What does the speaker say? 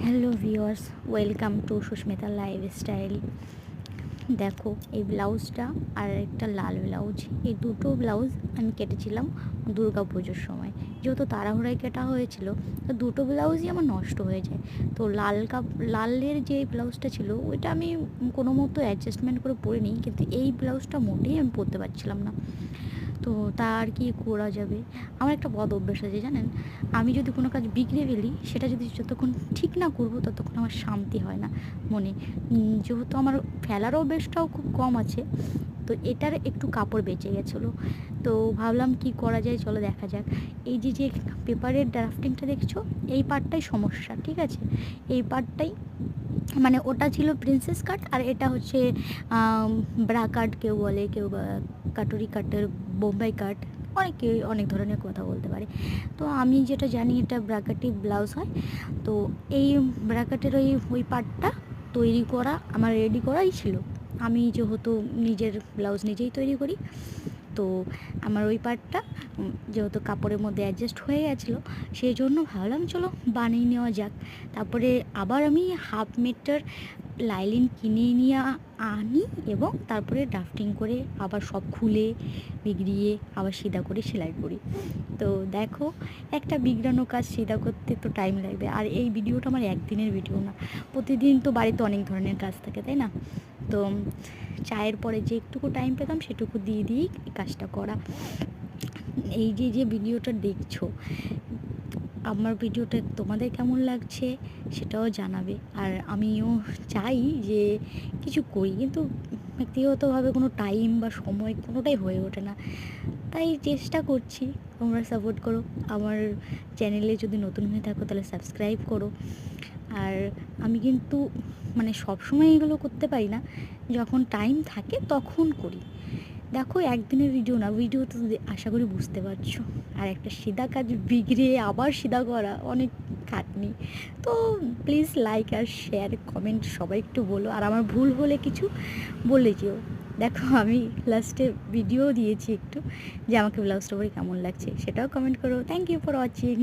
Hello viewers, welcome to Susmita lifestyle. দেখো, এই ব্লাউজটা আর একটা লাল ব্লাউজ, এই দুটো ব্লাউজ আমি কেটেছিলাম দুর্গা পুজোর সময়। যেহেতু তাড়াহুড়ায় কেটা হয়েছিল, তো দুটো ব্লাউজই আমার নষ্ট হয়ে যায়। তো লালের যে ব্লাউজটা ছিল ওইটা আমি কোনো মতো অ্যাডজাস্টমেন্ট করে পরে নিই, কিন্তু এই ব্লাউজটা মোটেই আমি পরতে পারছিলাম না। তো তা আর কি করা যাবে। আমার একটা বদ অভ্যাস আছে জানেন, আমি যদি কোনো কাজ বিগড়ে ফেলি, সেটা যদি যতক্ষণ ঠিক না করবো ততক্ষণ আমার শান্তি হয় না মনে। যেহেতু আমার ফেলার অভ্যাসটাও খুব কম আছে, তো এটার একটু কাপড় বেঁচে গেছিলো। তো ভাবলাম কি করা যায়, চলো দেখা যাক। এই যে যে পেপারের ড্রাফটিংটা দেখছো, এই পার্টটাই সমস্যা, ঠিক আছে? এই পার্টটাই মানে ওটা ছিল প্রিন্সেস কাট, আর এটা হচ্ছে ব্রা কাট কেউ বলে, কেউ কাটুরি কাটের, বোম্বাই কাট, অনেকে অনেক ধরনের কথা বলতে পারে। তো আমি যেটা জানি এটা ব্রাকাটি ব্লাউজ হয়। তো এই ব্রাকাটের ওই পার্টটা তৈরি করা আমার রেডি করাই ছিল। আমি যেহেতু নিজের ব্লাউজ নিজেই তৈরি করি, তো আমার ওই পার্টটা যেহেতু কাপড়ের মধ্যে অ্যাডজাস্ট হয়ে গেছিলো, সেই জন্য ভাবলাম চলো বানিয়ে নেওয়া যাক। তারপরে আবার আমি হাফ মিটার লাইলিন কিনে নিয়ে আনি এবং তারপরে ড্রাফটিং করে আবার সব খুলে বিগড়িয়ে আবার সিধা করে সেলাই করি। তো দেখো, একটা বিগড়ানো কাজ সিধা করতে তো টাইম লাগবে। আর এই ভিডিওটা আমার একদিনের ভিডিও না, প্রতিদিন তো বাড়িতে অনেক ধরনের কাজ থাকে, তাই না? তো চায়ের পরে যে একটুকু টাইম পেতাম সেটুকু দিয়ে দিয়েই এই কাজটা করা। এই যে যে ভিডিওটা দেখছো, আমার ভিডিওটা তোমাদের কেমন লাগছে সেটাও জানাবে। আর আমিও চাই যে কিছু করি, কিন্তু ব্যক্তিগতভাবে কোনো টাইম বা সময় কোনোটাই হয়ে ওঠে না। তাই চেষ্টা করছি, তোমরা সাপোর্ট করো। আমার চ্যানেলে যদি নতুন হয়ে থাকো তাহলে সাবস্ক্রাইব করো। আর আমি কিন্তু মানে সবসময় এগুলো করতে পারি না, যখন টাইম থাকে তখন করি। দেখো, একদিনের ভিডিও না, ভিডিও তো আশা করি বুঝতে পারছো। আর একটা সিধা কাজ বিগড়ে আবার সিধা করা অনেক খাটনি। তো প্লিজ লাইক আর শেয়ার কমেন্ট সবাই একটু বলো, আর আমার ভুল হলে কিছু বলে যেও। দেখো, আমি লাস্টে ভিডিও দিয়েছি একটু, যে আমাকে ব্লাউজটা পরে কেমন লাগছে সেটাও কমেন্ট করো। Thank you for watching.